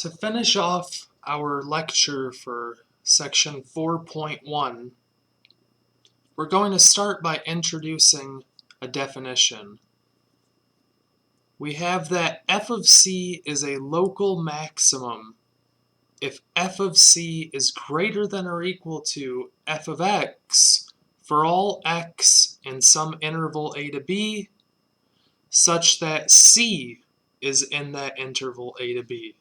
To finish off our lecture for section 4.1, we're going to start by introducing a definition. We have that f of c is a local maximum if f of c is greater than or equal to f of x for all x in some interval a to b, such that c is in that interval a to b.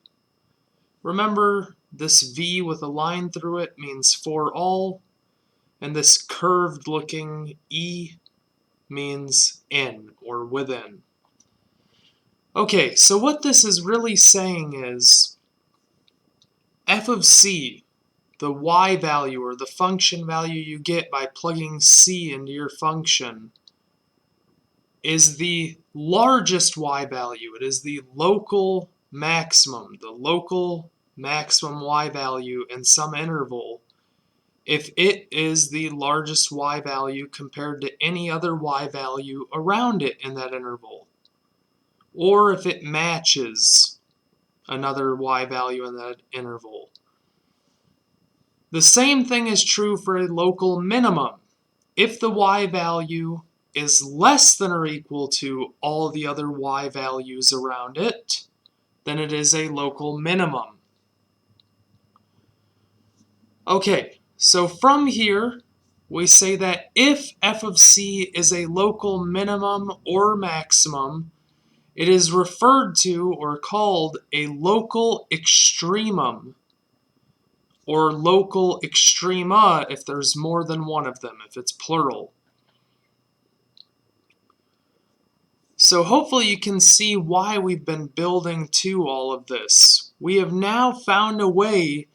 Remember, this V with a line through it means for all, and this curved looking E means in or within. Okay, so what this is really saying is f of c, the y value or the function value you get by plugging c into your function, is the largest y value. It is the local maximum, maximum y value in some interval if it is the largest y value compared to any other y value around it in that interval, or if it matches another y value in that interval. The same thing is true for a local minimum. If the y value is less than or equal to all the other y values around it, then it is a local minimum. Okay, so from here, we say that if f of c is a local minimum or maximum, it is referred to or called a local extremum, or local extrema if there's more than one of them, if it's plural. So hopefully you can see why we've been building to all of this. We have now found a way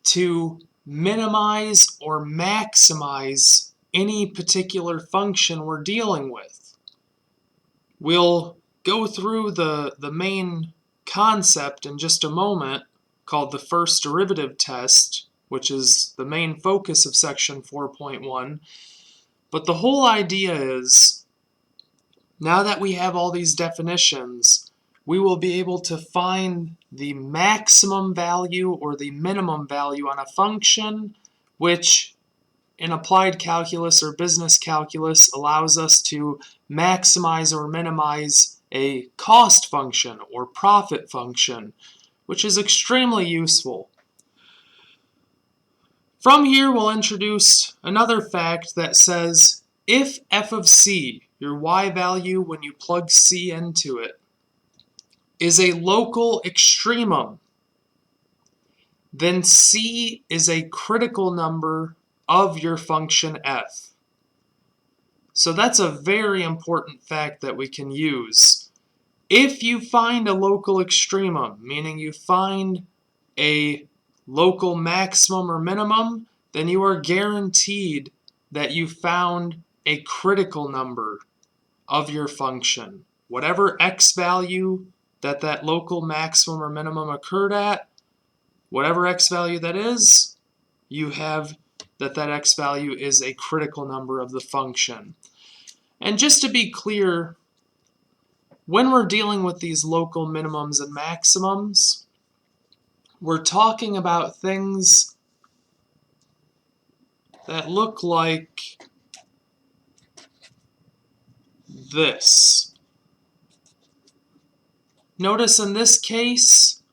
to minimize or maximize any particular function we're dealing with. We'll go through the main concept in just a moment, called the first derivative test, which is the main focus of section 4.1. But the whole idea is, now that we have all these definitions, we will be able to find the maximum value or the minimum value on a function, which in applied calculus or business calculus allows us to maximize or minimize a cost function or profit function, which is extremely useful. From here, we'll introduce another fact that says if f of c, your y value when you plug c into it, is a local extremum, then c is a critical number of your function f. So that's a very important fact that we can use. If you find a local extremum, meaning you find a local maximum or minimum, then you are guaranteed that you found a critical number of your function. Whatever x value that local maximum or minimum occurred at, whatever x value that is, you have that x value is a critical number of the function. And just to be clear, when we're dealing with these local minimums and maximums, we're talking about things that look like this. Notice in this case,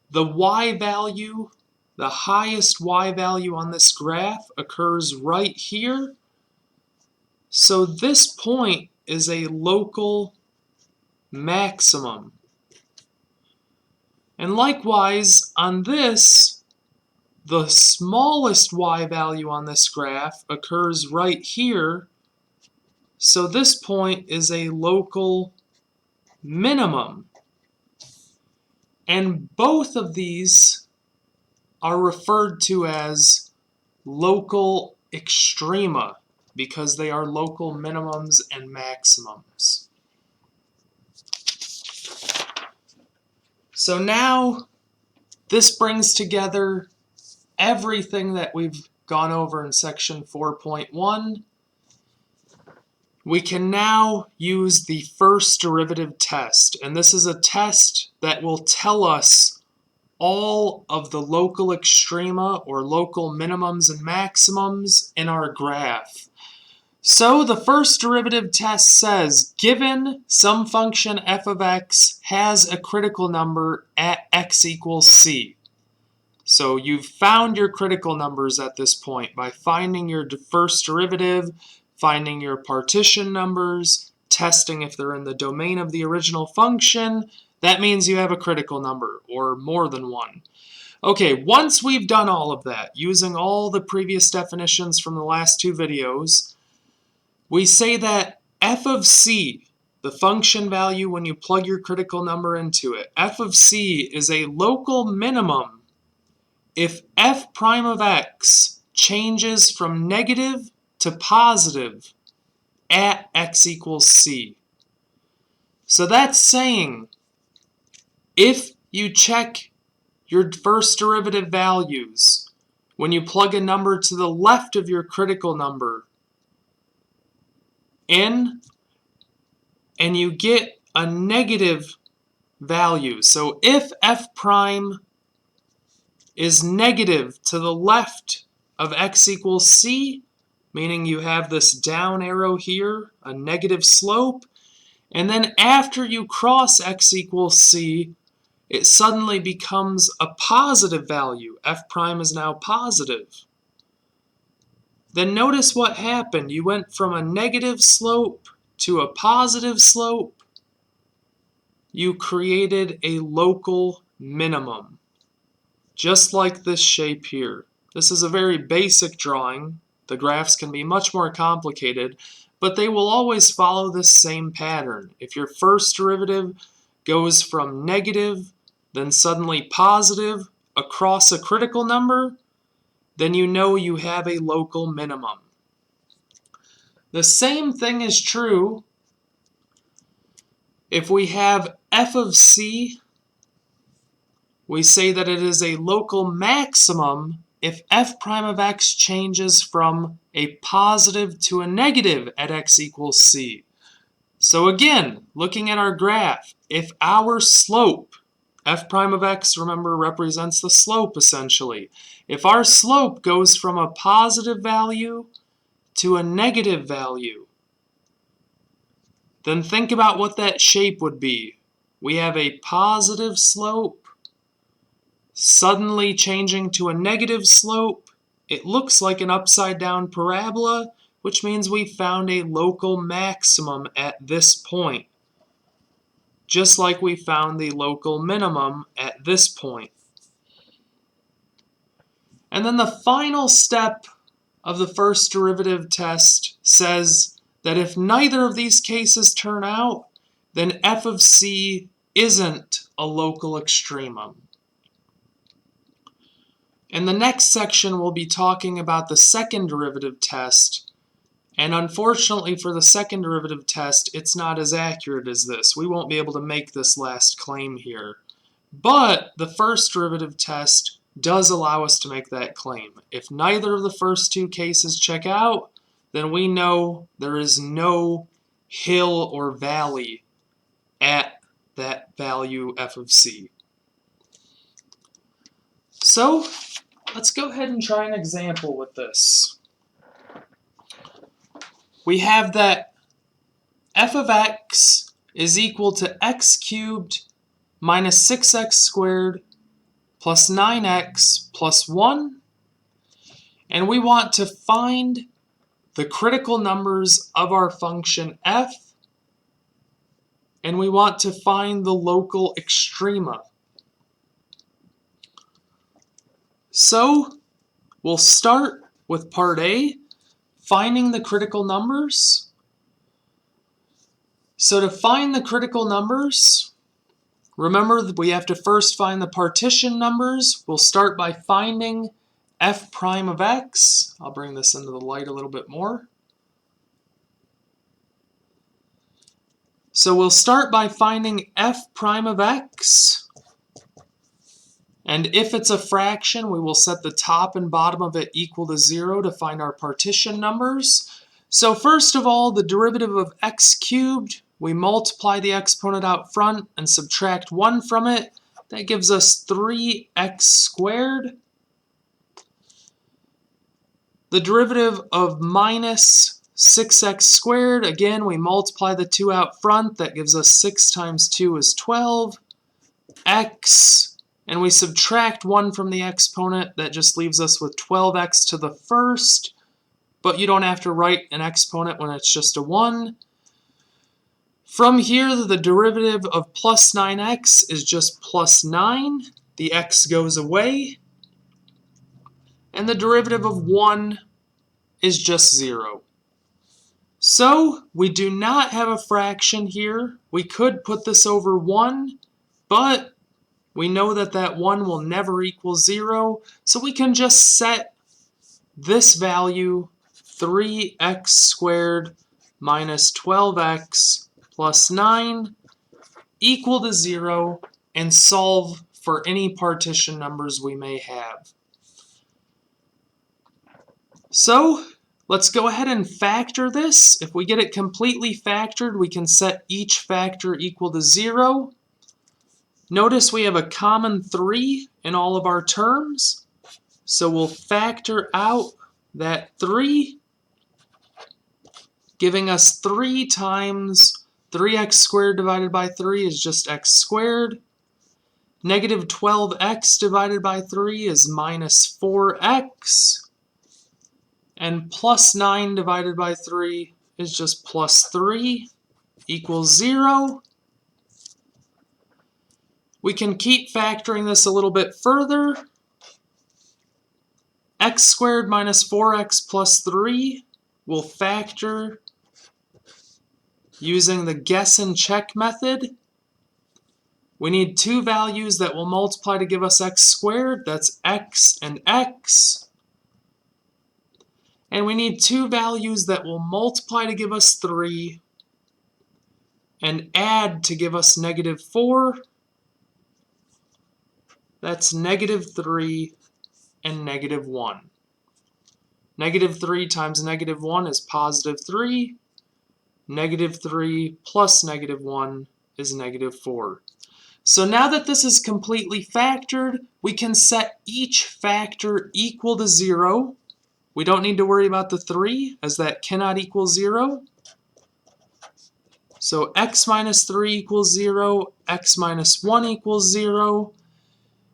the y value, the highest y value on this graph occurs right here. So this point is a local maximum. And likewise, on this, the smallest y value on this graph occurs right here. So this point is a local minimum. And both of these are referred to as local extrema because they are local minimums and maximums. So now this brings together everything that we've gone over in section 4.1. We can now use the first derivative test, and this is a test that will tell us all of the local extrema or local minimums and maximums in our graph. So the first derivative test says, given some function f of x has a critical number at x equals c. So you've found your critical numbers at this point by finding your first derivative, finding your partition numbers, testing if they're in the domain of the original function. That means you have a critical number, or more than one. Okay, once we've done all of that, using all the previous definitions from the last two videos, we say that f of c, the function value when you plug your critical number into it, f of c is a local minimum if f prime of x changes from negative to positive at x equals c. So that's saying if you check your first derivative values, when you plug a number to the left of your critical number in, and you get a negative value. So if f prime is negative to the left of x equals c, meaning you have this down arrow here, a negative slope, and then after you cross x equals c, it suddenly becomes a positive value. F prime is now positive. Then notice what happened. You went from a negative slope to a positive slope. You created a local minimum, just like this shape here. This is a very basic drawing. The graphs can be much more complicated, but they will always follow this same pattern. If your first derivative goes from negative, then suddenly positive across a critical number, then you know you have a local minimum. The same thing is true if we have f of c. We say that it is a local maximum if f prime of x changes from a positive to a negative at x equals c. So again, looking at our graph, if our slope, f prime of x, remember, represents the slope essentially. If our slope goes from a positive value to a negative value, then think about what that shape would be. We have a positive slope suddenly changing to a negative slope. It looks like an upside down parabola, which means we found a local maximum at this point, just like we found the local minimum at this point. And then the final step of the first derivative test says that if neither of these cases turn out, then f of c isn't a local extremum. In the next section, we'll be talking about the second derivative test, and unfortunately for the second derivative test, it's not as accurate as this. We won't be able to make this last claim here. But the first derivative test does allow us to make that claim. If neither of the first two cases check out, then we know there is no hill or valley at that value f of c. So let's go ahead and try an example with this. We have that f of x is equal to x cubed minus 6x squared plus 9x plus 1, and we want to find the critical numbers of our function f, and we want to find the local extrema. So we'll start with part A, finding the critical numbers. So to find the critical numbers, remember that we have to first find the partition numbers. We'll start by finding f prime of x. I'll bring this into the light a little bit more. So we'll start by finding f prime of x. And if it's a fraction, we will set the top and bottom of it equal to 0 to find our partition numbers. So first of all, the derivative of x cubed, we multiply the exponent out front and subtract 1 from it. That gives us 3x squared. The derivative of minus 6x squared, again, we multiply the 2 out front. That gives us 6 times 2 is 12. X, and we subtract 1 from the exponent. That just leaves us with 12x to the first. But you don't have to write an exponent when it's just a 1. From here, the derivative of plus 9x is just plus 9. The x goes away. And the derivative of 1 is just 0. So we do not have a fraction here. We could put this over 1, but we know that that 1 will never equal 0. So we can just set this value, 3x squared minus 12x plus 9, equal to 0, and solve for any partition numbers we may have. So let's go ahead and factor this. If we get it completely factored, we can set each factor equal to 0. Notice we have a common 3 in all of our terms. So we'll factor out that 3, giving us 3 times 3x squared divided by 3 is just x squared. Negative 12x divided by 3 is minus 4x. And plus 9 divided by 3 is just plus 3 equals 0. We can keep factoring this a little bit further. X squared minus 4x plus 3 will factor using the guess and check method. We need 2 values that will multiply to give us x squared. That's x and x. And we need 2 values that will multiply to give us 3 and add to give us negative 4. That's negative 3 and negative 1. Negative 3 times negative 1 is positive 3. Negative 3 plus negative 1 is negative 4. So now that this is completely factored, we can set each factor equal to 0. We don't need to worry about the 3, as that cannot equal 0. So x minus 3 equals 0, x minus 1 equals 0.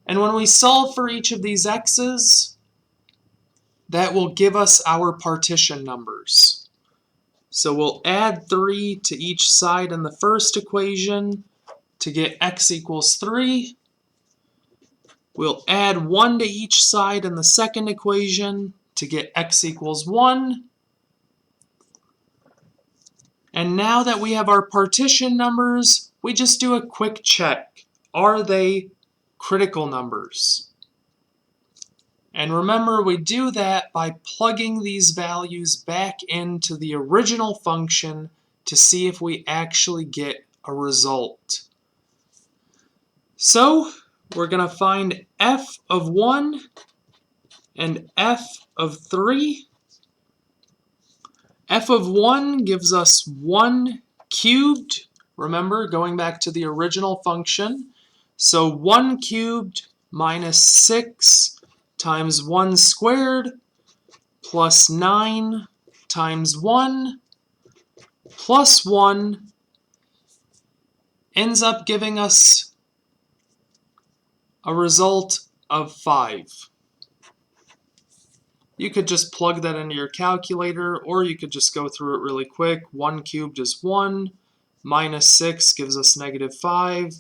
And when we solve for each of these x's, that will give us our partition numbers. So we'll add 3 to each side in the first equation to get x equals 3. We'll add 1 to each side in the second equation to get x equals 1. And now that we have our partition numbers, we just do a quick check. Are they critical numbers? And remember, we do that by plugging these values back into the original function to see if we actually get a result. So we're going to find f of 1 and f of 3. F of 1 gives us 1 cubed. Remember, going back to the original function. So 1 cubed minus 6 times 1 squared plus 9 times 1 plus 1 ends up giving us a result of 5. You could just plug that into your calculator, or you could just go through it really quick. 1 cubed is 1, minus 6 gives us negative 5,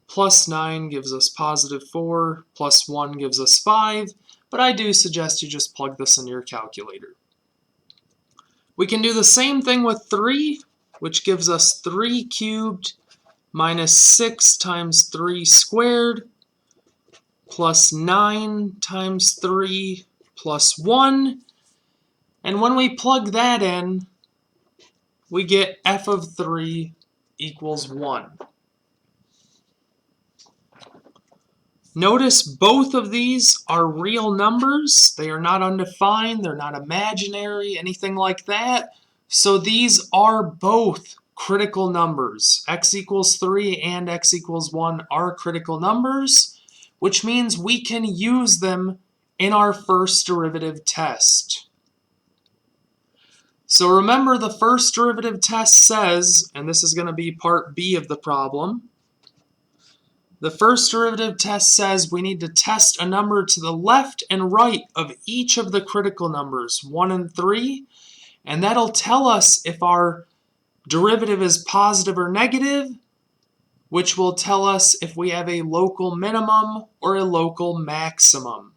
plus 9 gives us positive 4, plus 1 gives us 5, but I do suggest you just plug this into your calculator. We can do the same thing with 3, which gives us 3 cubed minus 6 times 3 squared plus 9 times 3 plus 1. And when we plug that in, we get f of 3 equals 1. Notice both of these are real numbers. They are not undefined, they're not imaginary, anything like that. So these are both critical numbers. X equals 3 and x equals 1 are critical numbers, which means we can use them in our first derivative test. So remember, the first derivative test says, and this is going to be part B of the problem, the first derivative test says we need to test a number to the left and right of each of the critical numbers, 1 and 3, and that'll tell us if our derivative is positive or negative, which will tell us if we have a local minimum or a local maximum.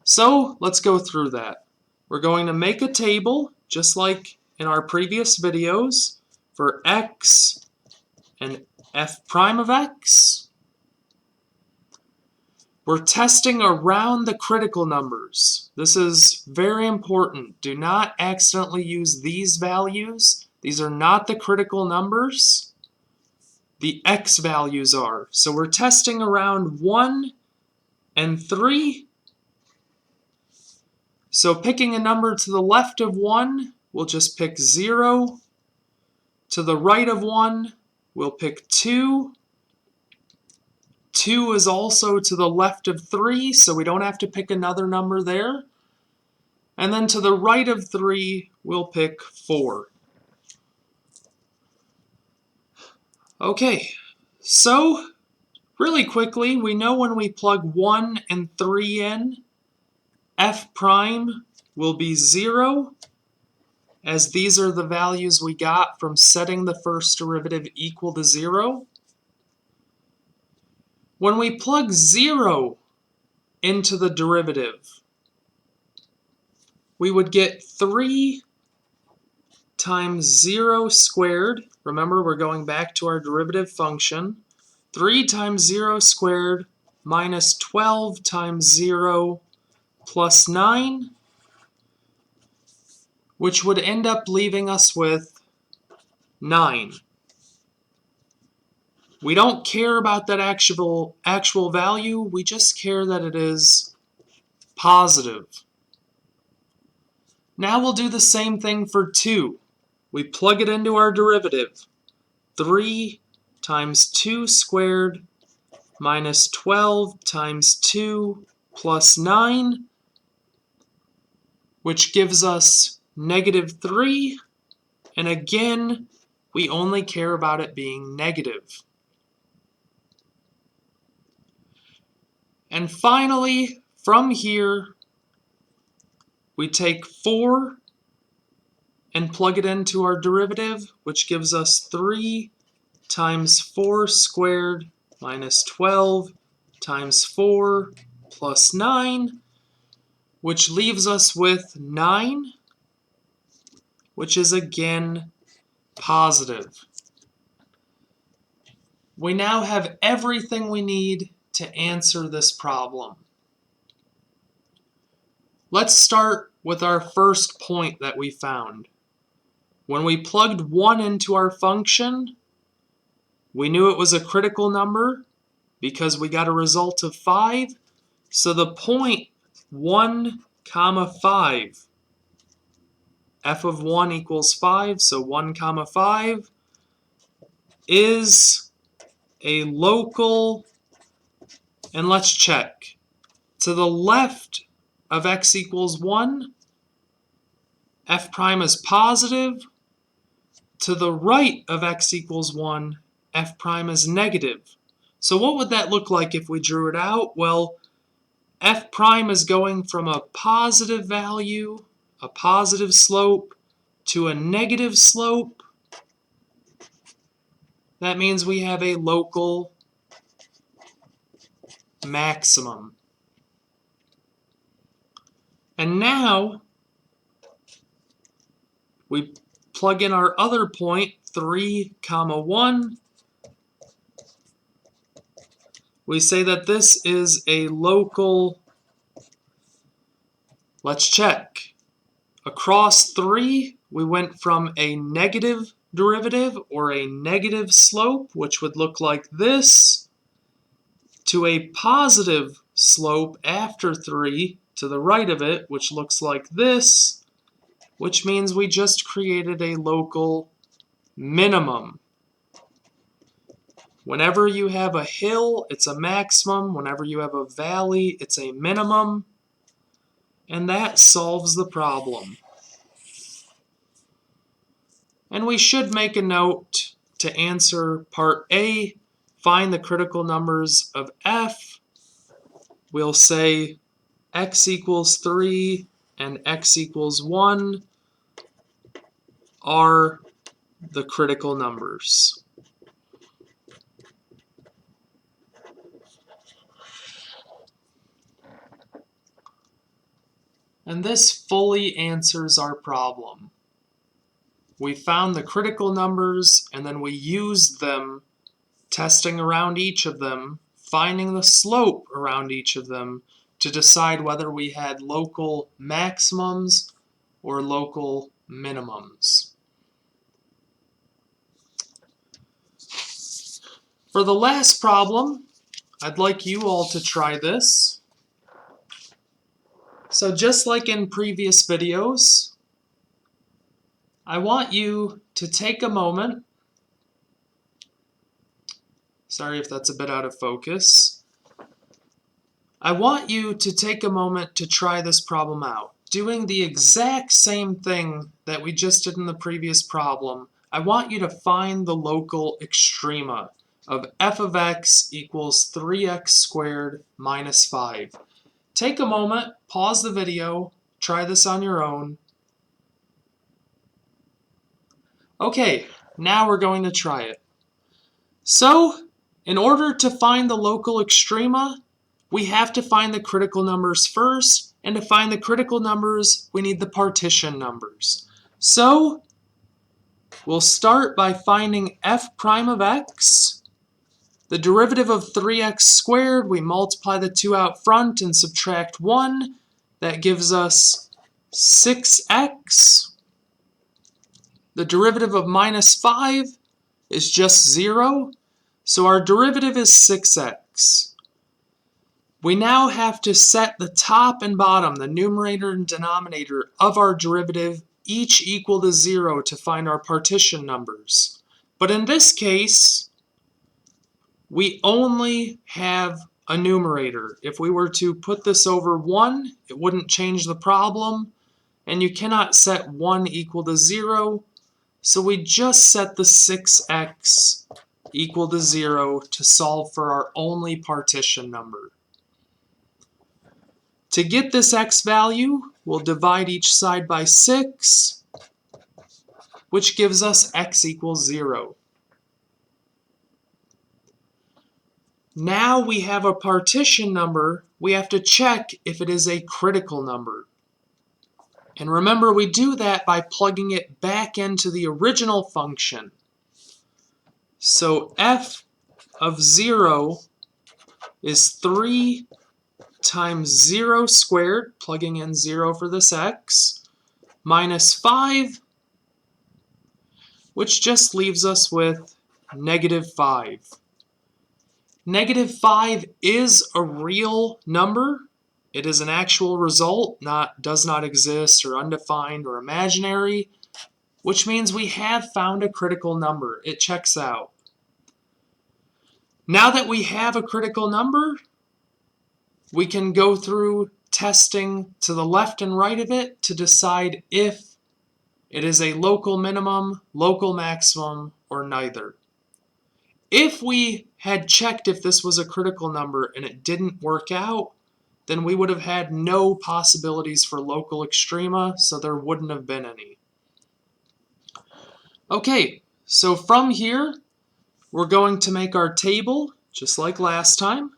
So let's go through that. We're going to make a table, just like in our previous videos, for x and f prime of x. We're testing around the critical numbers. This is very important. Do not accidentally use these values. These are not the critical numbers. The x values are. So we're testing around 1 and 3. So picking a number to the left of 1, we'll just pick 0. To the right of 1, we'll pick 2. 2 is also to the left of 3, so we don't have to pick another number there. And then to the right of 3, we'll pick 4. Okay, so really quickly, we know when we plug 1 and 3 in, f prime will be 0, as these are the values we got from setting the first derivative equal to 0. When we plug 0 into the derivative, we would get 3 times 0 squared. Remember, we're going back to our derivative function. 3 times 0 squared minus 12 times 0 plus 9, which would end up leaving us with 9. We don't care about that actual value, we just care that it is positive. Now we'll do the same thing for 2. We plug it into our derivative. 3 times 2 squared minus 12 times 2 plus 9, which gives us negative 3. And again, we only care about it being negative. And finally, from here, we take 4 and plug it into our derivative, which gives us 3 times 4 squared minus 12 times 4 plus 9, which leaves us with 9, which is again positive. We now have everything we need to answer this problem. Let's start with our first point that we found. When we plugged 1 into our function, we knew it was a critical number because we got a result of 5. So the point 1, 5, f of 1 equals 5, so 1, 5 is a local, and let's check. To the left of x equals 1, f prime is positive. To the right of x equals 1, f prime is negative. So what would that look like if we drew it out? Well, f prime is going from a positive value, a positive slope, to a negative slope. That means we have a local maximum. And now we plug in our other point, 3, 1. We say that this is a local, let's check. Across 3, we went from a negative derivative or a negative slope, which would look like this, to a positive slope after 3 to the right of it, which looks like this, which means we just created a local minimum. Whenever you have a hill, it's a maximum. Whenever you have a valley, it's a minimum. And that solves the problem. And we should make a note to answer part A, find the critical numbers of f. We'll say x equals 3 and x equals 1 are the critical numbers. And this fully answers our problem. We found the critical numbers and then we used them, testing around each of them, finding the slope around each of them to decide whether we had local maximums or local minimums. For the last problem, I'd like you all to try this. So just like in previous videos, I want you to take a moment. Sorry if that's a bit out of focus. I want you to take a moment to try this problem out. Doing the exact same thing that we just did in the previous problem, I want you to find the local extrema of f of x equals 3x squared minus 5. Take a moment, pause the video, try this on your own. Okay, now we're going to try it. So, in order to find the local extrema, we have to find the critical numbers first, and to find the critical numbers, we need the partition numbers. So, we'll start by finding f prime of x. The derivative of 3x squared, we multiply the 2 out front and subtract 1. That gives us 6x. The derivative of minus 5 is just 0. So our derivative is 6x. We now have to set the top and bottom, the numerator and denominator of our derivative, each equal to 0 to find our partition numbers. But in this case, we only have a numerator. If we were to put this over 1, it wouldn't change the problem, and you cannot set 1 equal to 0, so we just set the 6x equal to 0 to solve for our only partition number. To get this x value, we'll divide each side by 6, which gives us x equals 0. Now we have a partition number, we have to check if it is a critical number. And remember, we do that by plugging it back into the original function. So f of 0 is 3 times 0 squared, plugging in 0 for this x, minus 5, which just leaves us with negative 5. Negative 5 is a real number. It is an actual result, does not exist or undefined or imaginary, which means we have found a critical number. It checks out. Now that we have a critical number, we can go through testing to the left and right of it to decide if it is a local minimum, local maximum, or neither. If we had checked if this was a critical number and it didn't work out, then we would have had no possibilities for local extrema, so there wouldn't have been any. Okay, so from here, we're going to make our table, just like last time.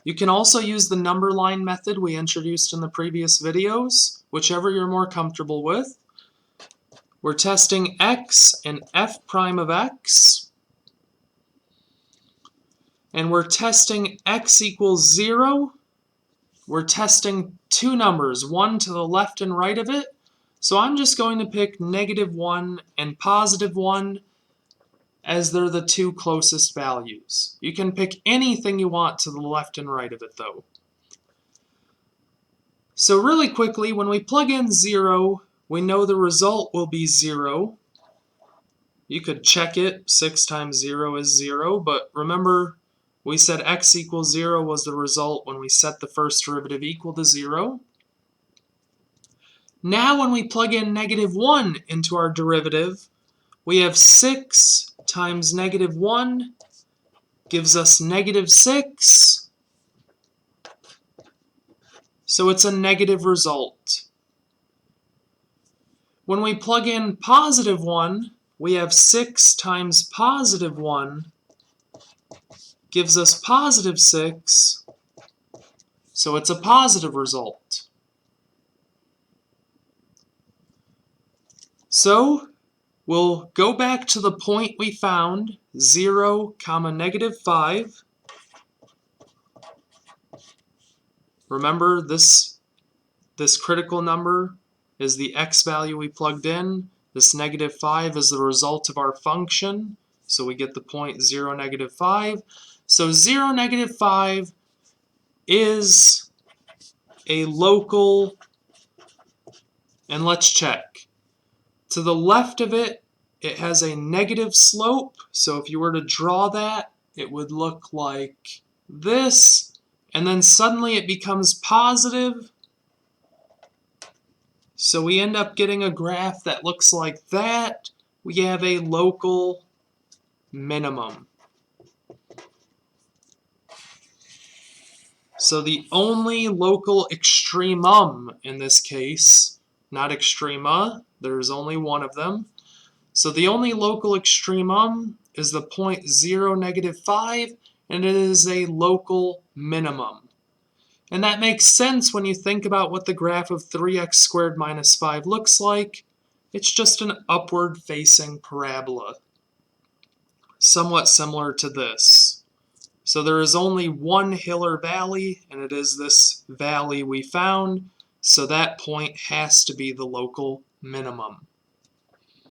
You can also use the number line method we introduced in the previous videos, whichever you're more comfortable with. We're testing x and f prime of x. And we're testing x equals 0. We're testing two numbers, one to the left and right of it. So I'm just going to pick -1 and +1 as they're the two closest values. You can pick anything you want to the left and right of it though. So really quickly, when we plug in 0, we know the result will be 0. You could check it. 6 times 0 is 0, but remember we said x equals 0 was the result when we set the first derivative equal to 0. Now when we plug in -1 into our derivative, we have 6 times -1 gives us -6. So it's a negative result. When we plug in +1, we have 6 times +1 gives us +6. So it's a positive result. So we'll go back to the point we found, 0, -5. Remember, this critical number is the x value we plugged in. This -5 is the result of our function. So we get the point 0, -5. So 0, -5 is a local, and let's check. To the left of it, it has a negative slope. So if you were to draw that, it would look like this. And then suddenly it becomes positive. So we end up getting a graph that looks like that. We have a local minimum. So the only local extremum in this case, not extrema, there's only one of them. So the only local extremum is the point 0, -5, and it is a local minimum. And that makes sense when you think about what the graph of 3x squared minus 5 looks like. It's just an upward facing parabola, somewhat similar to this. So there is only one hill or valley, and it is this valley we found, so that point has to be the local minimum.